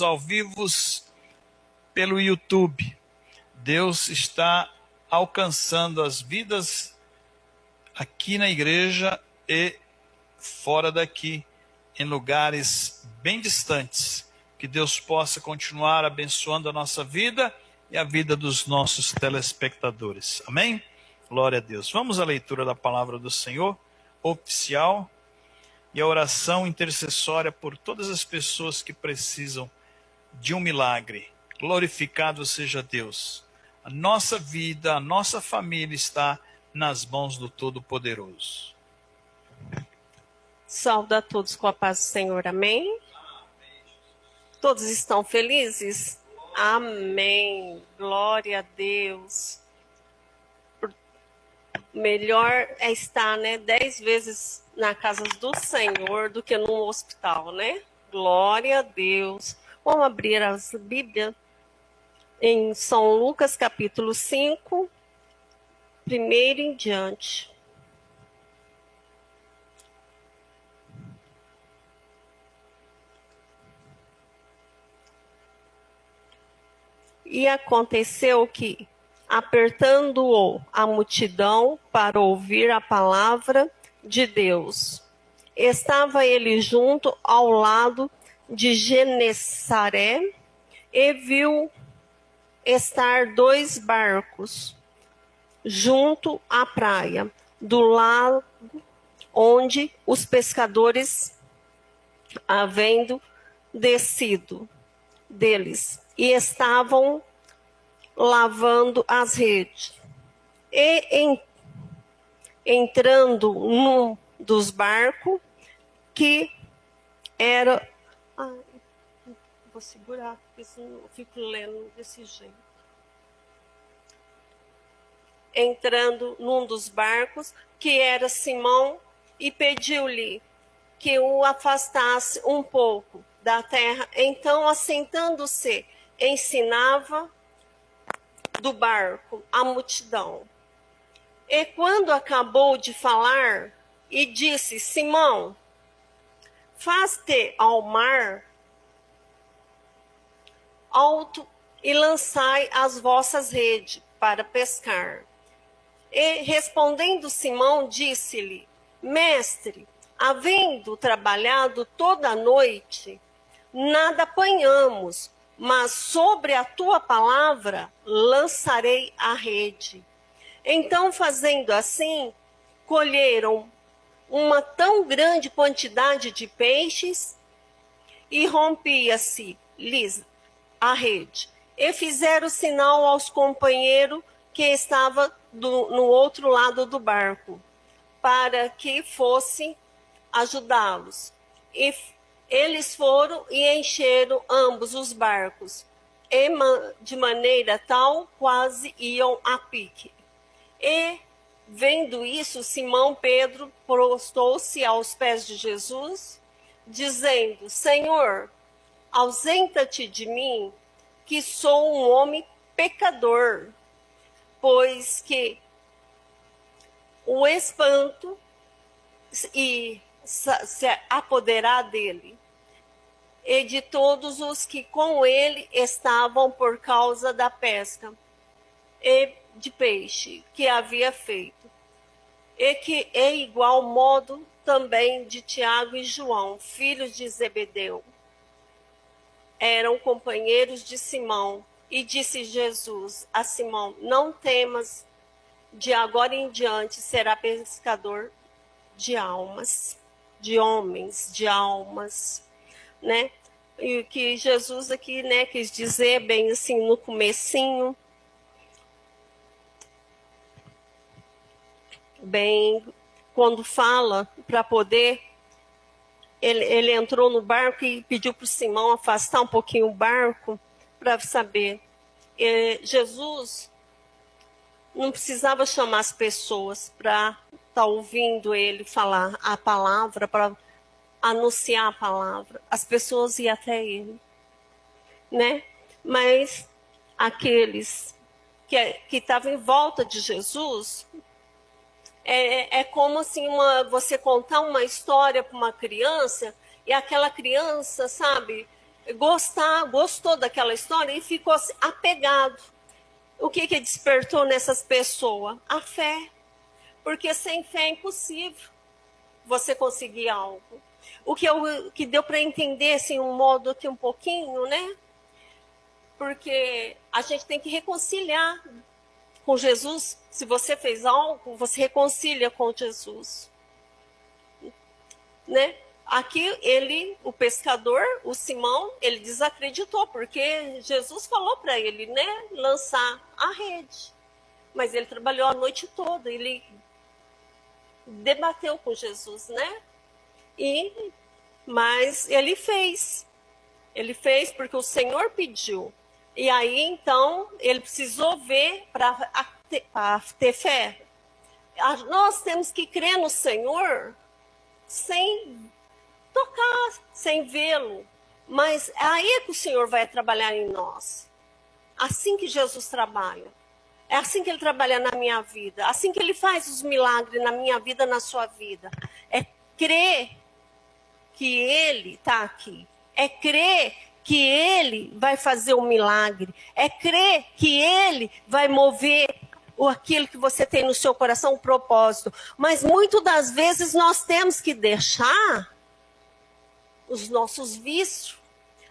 ao vivo pelo YouTube. Deus está alcançando as vidas aqui na igreja e fora daqui, em lugares bem distantes. Que Deus possa continuar abençoando a nossa vida e a vida dos nossos telespectadores. Amém? Glória a Deus. Vamos à leitura da palavra do Senhor, oficial, e a oração intercessória por todas as pessoas que precisam de um milagre. Glorificado seja Deus. A nossa vida, a nossa família está nas mãos do Todo-Poderoso. Saúde a todos com a paz do Senhor, amém? Todos estão felizes? Amém. Glória a Deus. Melhor é estar, 10 vezes na casa do Senhor do que num hospital, né? Glória a Deus. Vamos abrir as Bíblias em São Lucas, capítulo 5, primeiro em diante. E aconteceu que, apertando-o a multidão para ouvir a palavra de Deus, estava ele junto ao lado de Genesaré e viu estar 2 barcos junto à praia, do lado onde os pescadores, havendo descido deles, e estavam lavando as redes. E entrando num dos barcos, que era... vou segurar, porque senão eu fico lendo desse jeito. Entrando num dos barcos, que era Simão, e pediu-lhe que o afastasse um pouco da terra. Então, assentando-se, ensinava do barco a multidão. E quando acabou de falar, e disse: Simão, faz-te ao mar alto e lançai as vossas redes para pescar. E respondendo Simão, disse-lhe: Mestre, havendo trabalhado toda a noite, nada apanhamos, mas sobre a tua palavra lançarei a rede. Então, fazendo assim, colheram uma tão grande quantidade de peixes, e rompia-se-lhes a rede. E fizeram sinal aos companheiros que estavam no outro lado do barco, para que fosse ajudá-los. E eles foram e encheram ambos os barcos, e de maneira tal quase iam a pique. E, vendo isso, Simão Pedro prostou-se aos pés de Jesus, dizendo: Senhor, ausenta-te de mim, que sou um homem pecador. Pois que o espanto se apoderar dele e de todos os que com ele estavam por causa da pesca e de peixe que havia feito, e que é igual modo também de Tiago e João, filhos de Zebedeu, eram companheiros de Simão. E disse Jesus a Simão: não temas, de agora em diante será pescador de almas, de homens, de almas, né? E o que Jesus aqui, quis dizer bem assim no comecinho, bem, quando fala para poder, ele entrou no barco e pediu para o Simão afastar um pouquinho o barco para saber. Jesus não precisava chamar as pessoas para estar ouvindo ele falar a palavra, para anunciar a palavra. As pessoas iam até ele, né? Mas aqueles que estavam em volta de Jesus, é como assim você contar uma história para uma criança, e aquela criança, sabe, gostou daquela história e ficou apegado. O que despertou nessas pessoas? A fé. Porque sem fé é impossível você conseguir algo. O que deu para entender, assim, um modo aqui um pouquinho, né? Porque a gente tem que reconciliar com Jesus. Se você fez algo, você reconcilia com Jesus. Né? Aqui o pescador, o Simão, ele desacreditou, porque Jesus falou para ele, né, lançar a rede. Mas ele trabalhou a noite toda, ele debateu com Jesus, né? Mas ele fez. Ele fez porque o Senhor pediu. E aí, então, ele precisou ver para ter fé. Nós temos que crer no Senhor sem tocar, sem vê-lo. Mas aí é que o Senhor vai trabalhar em nós. Assim que Jesus trabalha. É assim que ele trabalha na minha vida. Assim que ele faz os milagres na minha vida, na sua vida. É crer que ele está aqui. É crer que ele vai fazer um milagre. É crer que ele vai mover aquilo que você tem no seu coração, um propósito. Mas muitas das vezes nós temos que deixar os nossos vícios.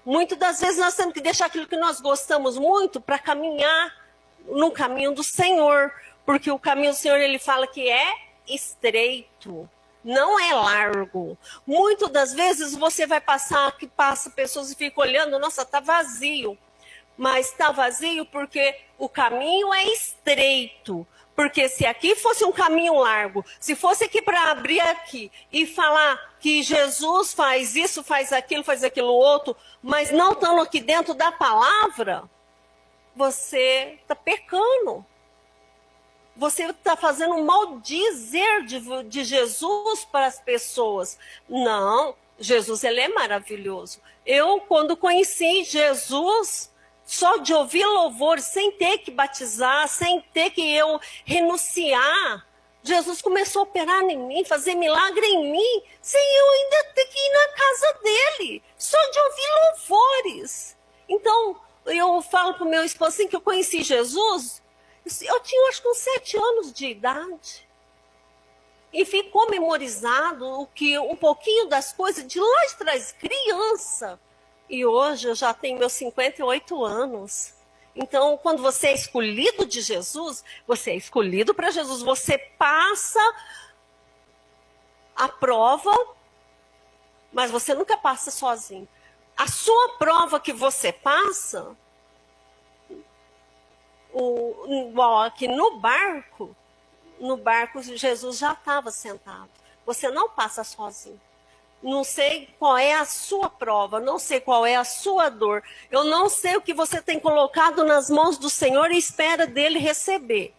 Muitas das vezes nós temos que deixar aquilo que nós gostamos muito para caminhar no caminho do Senhor. Porque o caminho do Senhor, ele fala que é estreito, não é largo. Muitas das vezes você vai passar, que passa pessoas e ficam olhando, nossa, está vazio. Mas está vazio porque o caminho é estreito. Porque se aqui fosse um caminho largo, se fosse aqui para abrir aqui e falar que Jesus faz isso, faz aquilo outro, mas não estando aqui dentro da palavra, você está pecando. Você está fazendo um maldizer de Jesus para as pessoas. Não, Jesus, ele é maravilhoso. Eu, quando conheci Jesus, só de ouvir louvor, sem ter que batizar, sem ter que eu renunciar, Jesus começou a operar em mim, fazer milagre em mim, sem eu ainda ter que ir na casa dele, só de ouvir louvores. Então, eu falo para o meu esposo assim, que eu conheci Jesus, eu tinha acho que uns 7 anos de idade. E ficou memorizado um pouquinho das coisas de lá de trás, criança. E hoje eu já tenho meus 58 anos. Então, quando você é escolhido de Jesus, você é escolhido para Jesus. Você passa a prova, mas você nunca passa sozinho. A sua prova que você passa, aqui no barco Jesus já estava sentado. Você não passa sozinho. Não sei qual é a sua prova, não sei qual é a sua dor. Eu não sei o que você tem colocado nas mãos do Senhor e espera dele receber.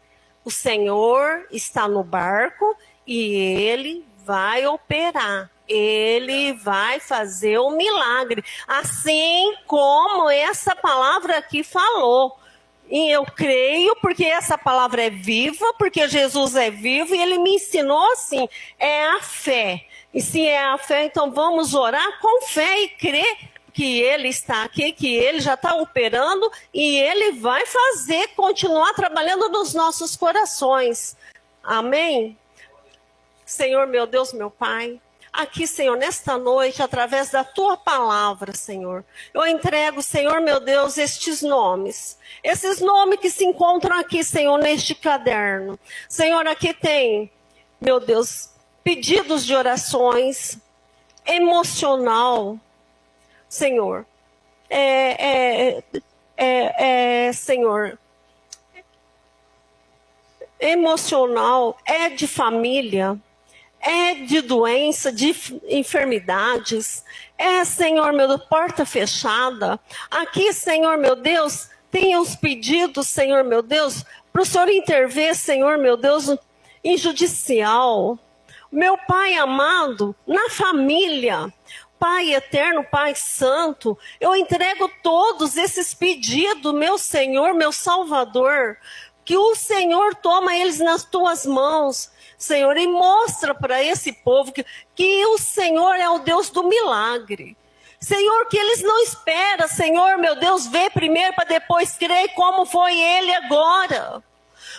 O Senhor está no barco e ele vai operar. Ele vai fazer o milagre. Assim como essa palavra aqui falou. E eu creio porque essa palavra é viva, porque Jesus é vivo e ele me ensinou assim, é a fé. E se é a fé, então vamos orar com fé e crer que ele está aqui, que ele já está operando e ele vai continuar trabalhando nos nossos corações. Amém? Senhor, meu Deus, meu Pai. Aqui, Senhor, nesta noite, através da Tua palavra, Senhor, eu entrego, Senhor, meu Deus, estes nomes que se encontram aqui, Senhor, neste caderno. Senhor, aqui tem, meu Deus, pedidos de orações, emocional, Senhor, Senhor, emocional, é de família, é de doença, de enfermidades, Senhor, meu Deus, porta fechada. Aqui, Senhor, meu Deus, tem os pedidos, Senhor, meu Deus, para o Senhor intervir, Senhor, meu Deus, em judicial. Meu Pai amado, na família, Pai eterno, Pai santo, eu entrego todos esses pedidos, meu Senhor, meu Salvador, que o Senhor toma eles nas tuas mãos, Senhor, e mostra para esse povo que o Senhor é o Deus do milagre. Senhor, que eles não esperam, Senhor, meu Deus, vê primeiro para depois crer como foi ele agora.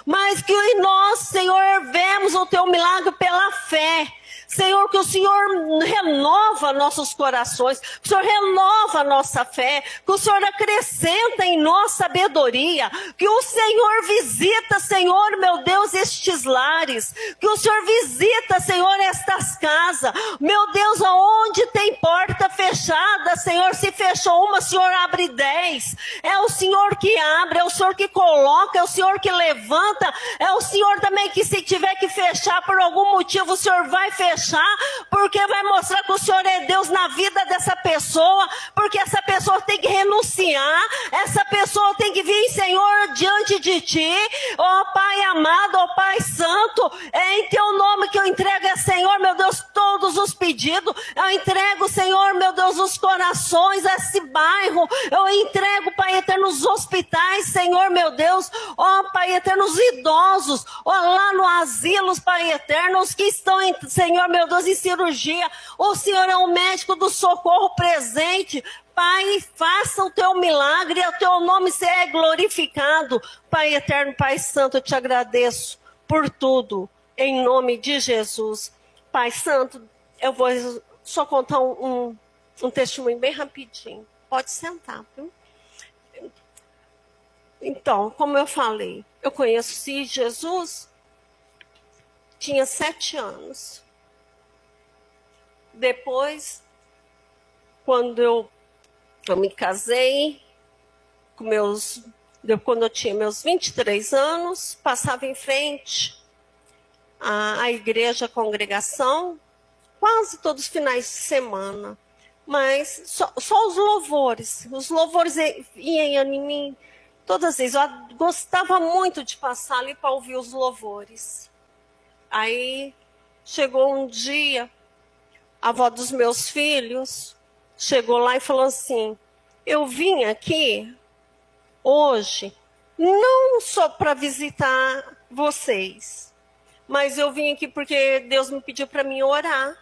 Mas que nós, Senhor, vemos o teu milagre pela fé. Senhor, que o Senhor renova nossos corações, que o Senhor renova a nossa fé, que o Senhor acrescenta em nós sabedoria, que o Senhor visita, Senhor, meu Deus, estes lares, que o Senhor visita, Senhor, estas casas, meu Deus, aonde tem porta fechada, Senhor, se fechou uma, o Senhor abre 10, é o Senhor que abre, é o Senhor que coloca, é o Senhor que levanta, é o Senhor também que se tiver que fechar por algum motivo, o Senhor vai fechar, porque vai mostrar que o Senhor é Deus na vida dessa pessoa, porque essa pessoa tem que renunciar, essa pessoa tem que vir, Senhor, diante de ti, ó Pai amado, ó Pai santo, é em teu nome que eu entrego, Senhor, meu Deus, todos os pedidos, eu entrego, Senhor, meu Deus, os corações, esse bairro, eu entrego, Pai eterno, os hospitais, Senhor, meu Deus, ó Pai eterno, os idosos, ó lá no asilo, Pai eterno, os que estão, Senhor, meu Deus, em cirurgia, o Senhor é o médico do socorro presente, Pai, faça o teu milagre, o teu nome seja glorificado, Pai eterno, Pai santo, eu te agradeço por tudo, em nome de Jesus. Pai santo, eu vou só contar um testemunho bem rapidinho, pode sentar, viu? Então, como eu falei, eu conheci Jesus, tinha 7 anos. Depois, quando eu me casei, quando eu tinha meus 23 anos, passava em frente à igreja, à congregação, quase todos os finais de semana. Mas só os louvores iam em mim todas as vezes. Eu gostava muito de passar ali para ouvir os louvores. Aí chegou um dia, a avó dos meus filhos chegou lá e falou assim: eu vim aqui hoje não só para visitar vocês, mas eu vim aqui porque Deus me pediu para mim orar.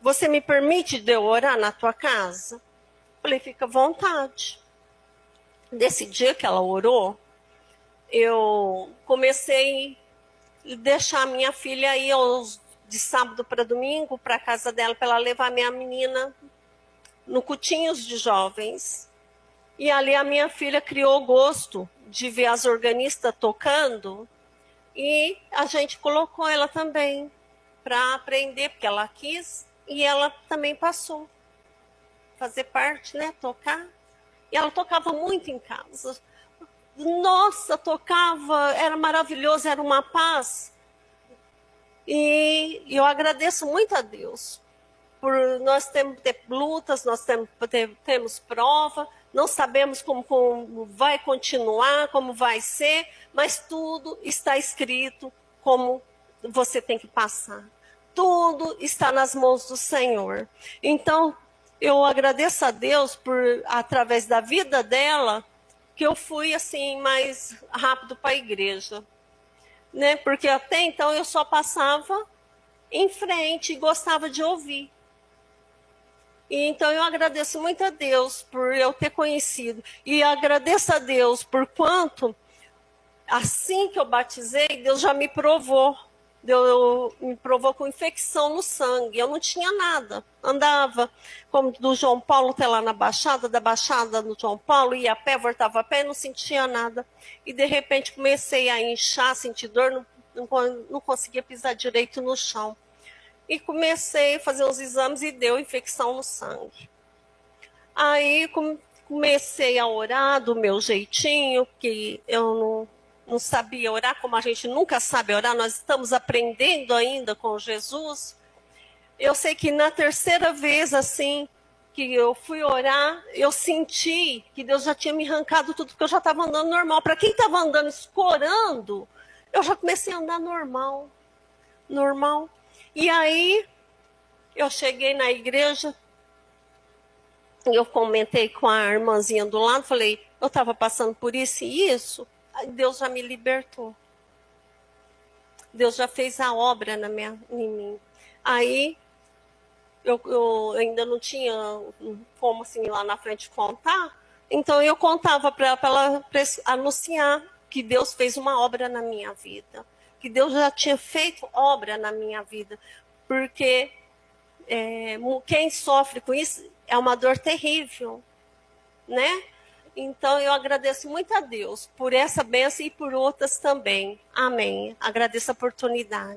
Você me permite de eu orar na tua casa? Falei, fica à vontade. Desse dia que ela orou, eu comecei a deixar minha filha ir de sábado para domingo para a casa dela, para ela levar minha menina no Cutinhos de Jovens. E ali a minha filha criou gosto de ver as organistas tocando, e a gente colocou ela também para aprender, porque ela quis, e ela também passou a fazer parte, né, tocar. E ela tocava muito em casa. Nossa, tocava, era maravilhoso, era uma paz. E eu agradeço muito a Deus por nós temos lutas, nós temos prova, não sabemos como vai continuar, como vai ser, mas tudo está escrito como você tem que passar. Tudo está nas mãos do Senhor. Então, eu agradeço a Deus por, através da vida dela, que eu fui assim mais rápido para a igreja, né? Porque até então eu só passava em frente e gostava de ouvir. E então eu agradeço muito a Deus por eu ter conhecido. E agradeço a Deus por quanto, assim que eu batizei, Deus já me provou. Deus me provou com infecção no sangue. Eu não tinha nada. Andava, como do João Paulo até lá na Baixada, da Baixada no João Paulo, ia a pé, voltava a pé, não sentia nada. E de repente comecei a inchar, sentir dor, não conseguia pisar direito no chão. E comecei a fazer os exames e deu infecção no sangue. Aí comecei a orar do meu jeitinho, que eu não sabia orar, como a gente nunca sabe orar, nós estamos aprendendo ainda com Jesus. Eu sei que na terceira vez, assim, que eu fui orar, eu senti que Deus já tinha me arrancado tudo, porque eu já estava andando normal. Para quem estava andando escorando, eu já comecei a andar normal. E aí, eu cheguei na igreja, eu comentei com a irmãzinha do lado, falei, eu estava passando por isso e isso, Deus já me libertou. Deus já fez a obra em mim. Aí, eu ainda não tinha como assim lá na frente contar, então eu contava para ela anunciar que Deus fez uma obra na minha vida, que Deus já tinha feito obra na minha vida, porque quem sofre com isso é uma dor terrível, né? Então eu agradeço muito a Deus por essa bênção e por outras também. Amém. Agradeço a oportunidade.